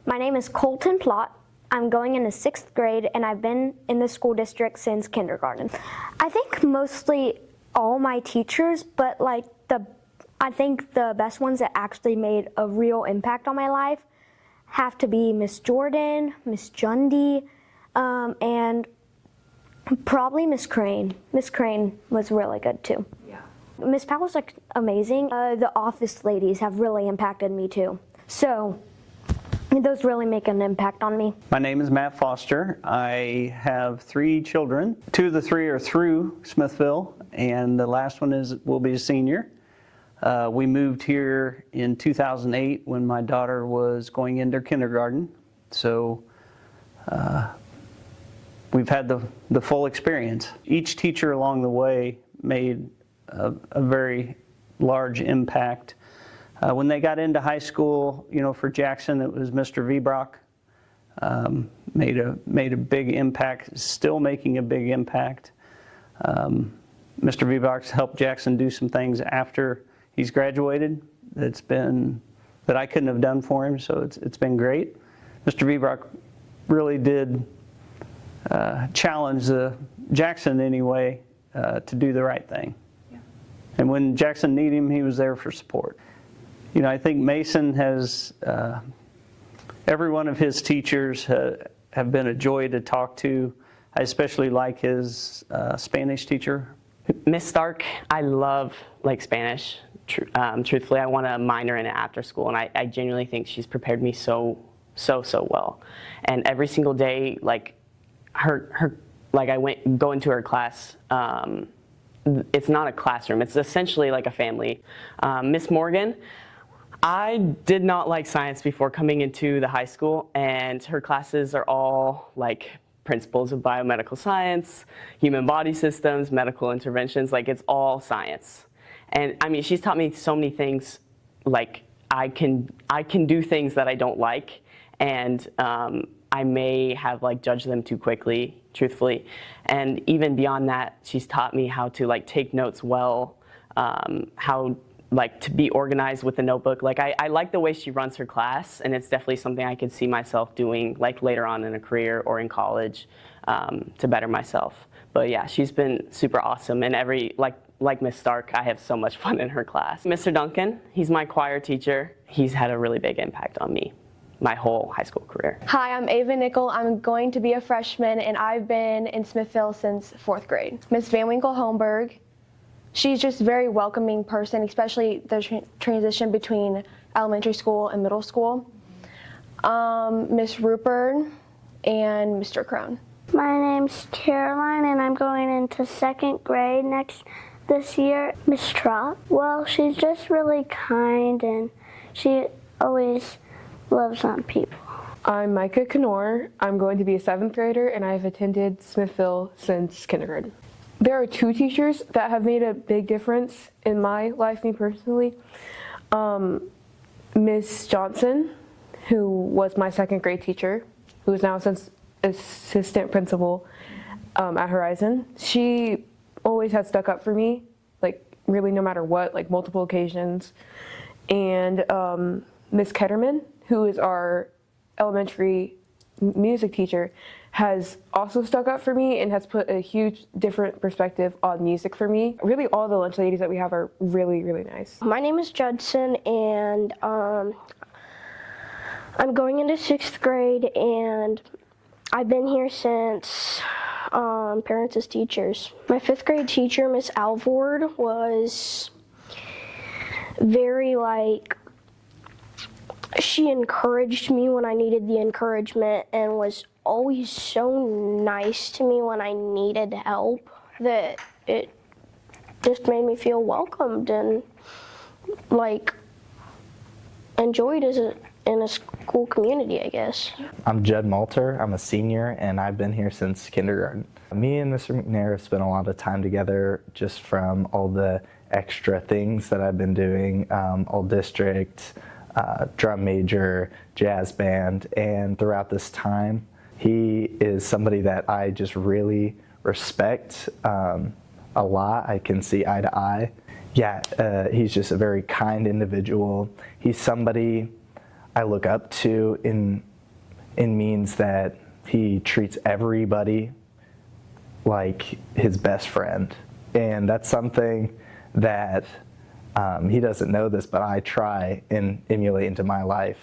My name is Colton Plott. I'm going into 6th grade and I've been in the school district since kindergarten. I think mostly all my teachers, but I think the best ones that actually made a real impact on my life have to be Miss Jordan, Miss Jundy, and probably Miss Crane. Miss Crane was really good too. Yeah. Miss Powell's amazing. The office ladies have really impacted me too. So those really make an impact on me. My name is Matt Foster. I have 3 children. 2 of the 3 are through Smithville, and the last one will be a senior. We moved here in 2008 when my daughter was going into kindergarten. So we've had the full experience. Each teacher along the way made a very large impact. When they got into high school, for Jackson, it was Mr. Vbrock. Made a big impact, still making a big impact. Mr. Vbrock's helped Jackson do some things after he's graduated that I couldn't have done for him, so it's been great. Mr. Vbrock really did challenge Jackson anyway to do the right thing. Yeah. And when Jackson needed him, he was there for support. I think Mason has, every one of his teachers have been a joy to talk to. I especially like his Spanish teacher. Miss Stark, I love Spanish. Truthfully, I want to minor in it after school, and I genuinely think she's prepared me so well. And every single day, go into her class. It's not a classroom. It's essentially like a family. Miss Morgan, I did not like science before coming into the high school, and her classes are all principles of biomedical science, human body systems, medical interventions. It's all science. And I mean, she's taught me so many things. I can do things that I don't like, and I may have judged them too quickly, truthfully. And even beyond that, she's taught me how to take notes well, how to be organized with the notebook. I like the way she runs her class, and it's definitely something I could see myself doing later on in a career or in college to better myself. But yeah, she's been super awesome, and like Miss Stark, I have so much fun in her class. Mr. Duncan, he's my choir teacher. He's had a really big impact on me my whole high school career. Hi, I'm Ava Nickel. I'm going to be a freshman, and I've been in Smithville since 4th grade. Miss Van Winkle Holmberg, she's just a very welcoming person, especially the transition between elementary school and middle school. Miss Rupert and Mr. Crone. My name's Caroline, and I'm going into 2nd grade this year. Miss Trott, well, she's just really kind, and she always loves on people. I'm Micah Knorr. I'm going to be a 7th grader, and I've attended Smithville since kindergarten. There are 2 teachers that have made a big difference in my life, me personally. Miss Johnson, who was my 2nd grade teacher, who is now assistant principal at Horizon. She always has stuck up for me, really no matter what, multiple occasions. And Miss Ketterman, who is our elementary music teacher, has also stuck up for me and has put a huge different perspective on music for me. Really, all the lunch ladies that we have are really, really nice. My name is Judson, and I'm going into 6th grade, and I've been here since parents as teachers. My 5th grade teacher, Miss Alvord, was very she encouraged me when I needed the encouragement, and was always so nice to me when I needed help that it just made me feel welcomed and enjoyed in a school community, I guess. I'm Judd Malter. I'm a senior, and I've been here since kindergarten. Me and Mr. McNair have spent a lot of time together just from all the extra things that I've been doing, all district, drum major, jazz band, and throughout this time, he is somebody that I just really respect a lot. I can see eye to eye. Yeah, he's just a very kind individual. He's somebody I look up to in it means that he treats everybody like his best friend. And that's something that he doesn't know this, but I try and emulate into my life.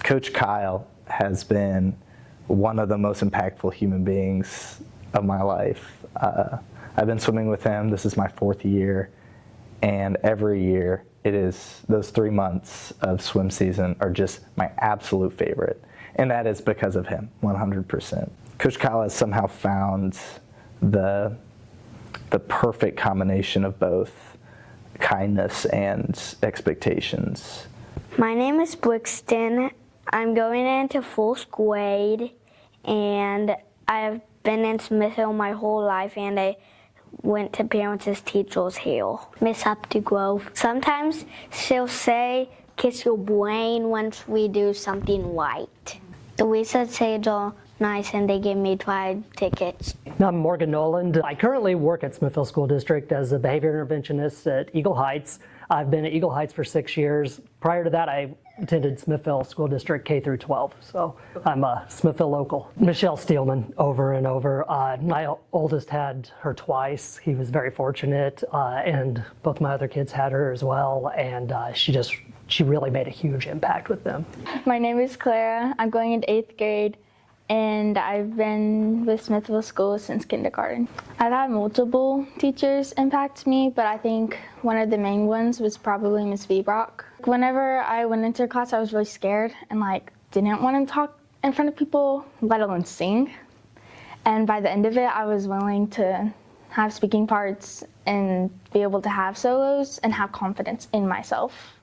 Coach Kyle has been one of the most impactful human beings of my life. I've been swimming with him. This is my 4th year. And every year, it is those 3 months of swim season are just my absolute favorite. And that is because of him, 100%. Coach Kyle has somehow found the perfect combination of both kindness and expectations. My name is Brixton. I'm going into 4th grade, and I've been in Smithville my whole life, and I went to Parents' Teachers Hill, Miss Grove. Sometimes she'll say, kiss your brain once we do something right. The research aides are nice, and they give me ride tickets. I'm Morgan Noland. I currently work at Smithville School District as a behavior interventionist at Eagle Heights. I've been at Eagle Heights for 6 years. Prior to that, I attended Smithville School District K through 12, so I'm a Smithville local. Michelle Steelman, over and over. My oldest had her twice. He was very fortunate, and both my other kids had her as well, and she really made a huge impact with them. My name is Clara. I'm going into 8th grade, and I've been with Smithville School since kindergarten. I've had multiple teachers impact me, but I think one of the main ones was probably Miss Vbrock. Whenever I went into her class, I was really scared and didn't want to talk in front of people, let alone sing. And by the end of it, I was willing to have speaking parts and be able to have solos and have confidence in myself.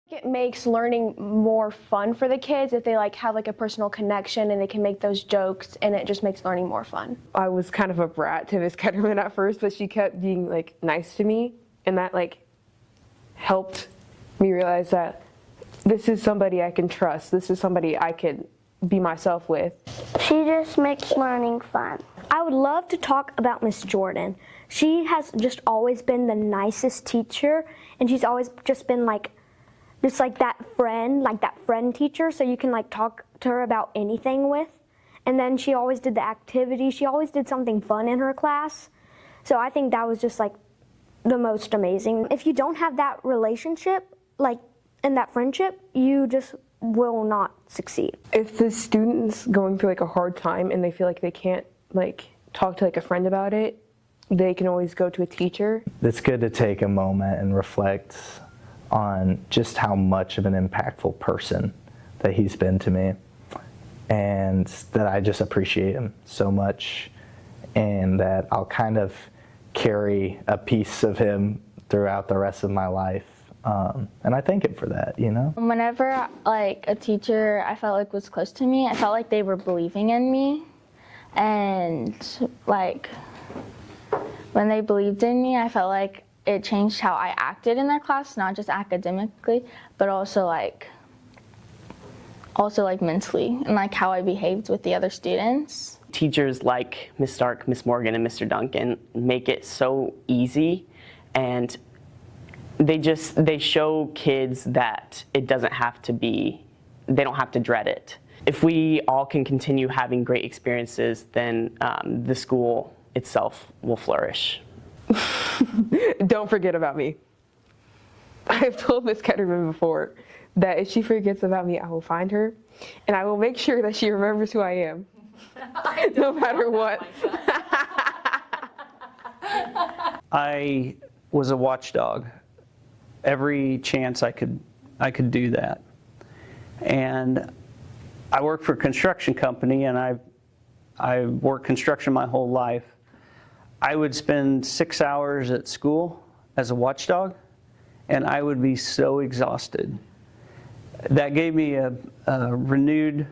It makes learning more fun for the kids if they have a personal connection and they can make those jokes, and it just makes learning more fun. I was kind of a brat to Miss Ketterman at first, but she kept being nice to me, and that helped me realize that this is somebody I can trust. This is somebody I can be myself with. She just makes learning fun. I would love to talk about Miss Jordan. She has just always been the nicest teacher, and she's always just been just that friend teacher, so you can talk to her about anything with. And then she always did the activity. She always did something fun in her class. So I think that was just the most amazing. If you don't have that relationship, and that friendship, you just will not succeed. If the student's going through a hard time and they feel like they can't talk to a friend about it, they can always go to a teacher. It's good to take a moment and reflect on just how much of an impactful person that he's been to me, and that I just appreciate him so much, and that I'll kind of carry a piece of him throughout the rest of my life. And I thank him for that, Whenever a teacher I felt was close to me, I felt like they were believing in me, and when they believed in me, I felt like it changed how I acted in their class, not just academically, but also mentally, and how I behaved with the other students. Teachers like Miss Stark, Miss Morgan, and Mr. Duncan make it so easy, and they show kids that it doesn't have to be, they don't have to dread it. If we all can continue having great experiences, then the school itself will flourish. Don't forget about me. I've told Miss Ketterman before that if she forgets about me, I will find her, and I will make sure that she remembers who I am, no matter what. I was a watchdog. Every chance I could do that. And I work for a construction company, and I worked construction my whole life. I would spend 6 hours at school as a watchdog, and I would be so exhausted. That gave me a renewed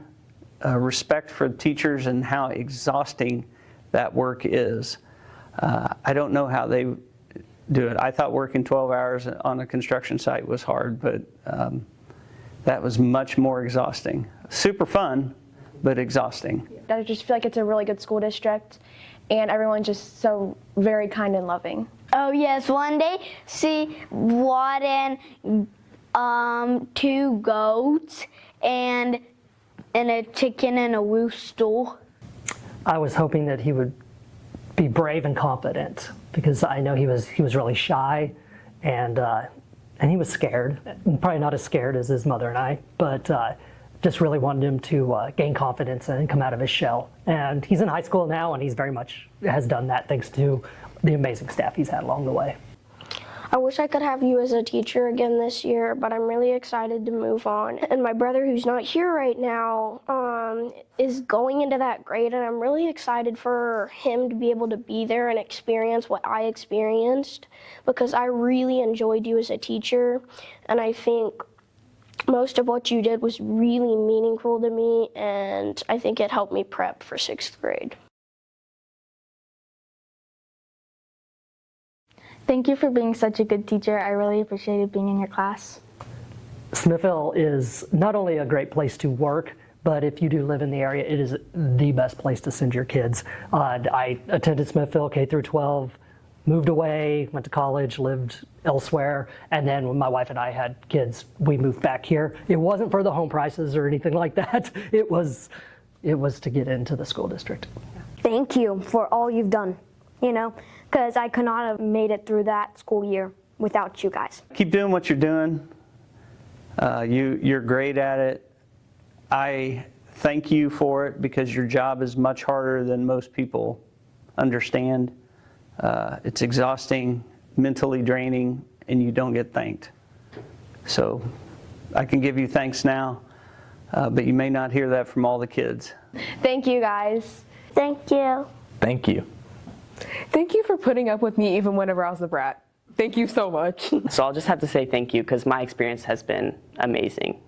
respect for teachers and how exhausting that work is. I don't know how they do it. I thought working 12 hours on a construction site was hard, but that was much more exhausting. Super fun, but exhausting. I just feel like it's a really good school district, and everyone's just so very kind and loving. Oh yes, one day she brought in 2 goats and a chicken and a rooster. I was hoping that he would be brave and confident because I know he was really shy and he was scared. Probably not as scared as his mother and I, but just really wanted him to gain confidence and come out of his shell. And he's in high school now, and he's very much has done that thanks to the amazing staff he's had along the way. I wish I could have you as a teacher again this year, but I'm really excited to move on. And my brother, who's not here right now, is going into that grade, and I'm really excited for him to be able to be there and experience what I experienced, because I really enjoyed you as a teacher, and I think most of what you did was really meaningful to me, and I think it helped me prep for 6th grade. Thank you for being such a good teacher. I really appreciated being in your class. Smithville is not only a great place to work, but if you do live in the area, it is the best place to send your kids. I attended Smithville K through 12, moved away, went to college, lived elsewhere, and then when my wife and I had kids, we moved back here. It wasn't for the home prices or anything like that. It was to get into the school district. Thank you for all you've done, because I could not have made it through that school year without you guys. Keep doing what you're doing. You're great at it. I thank you for it because your job is much harder than most people understand. It's exhausting, mentally draining, and you don't get thanked. So I can give you thanks now, but you may not hear that from all the kids. Thank you, guys. Thank you. Thank you. Thank you for putting up with me even whenever I was a brat. Thank you so much. So I'll just have to say thank you because my experience has been amazing.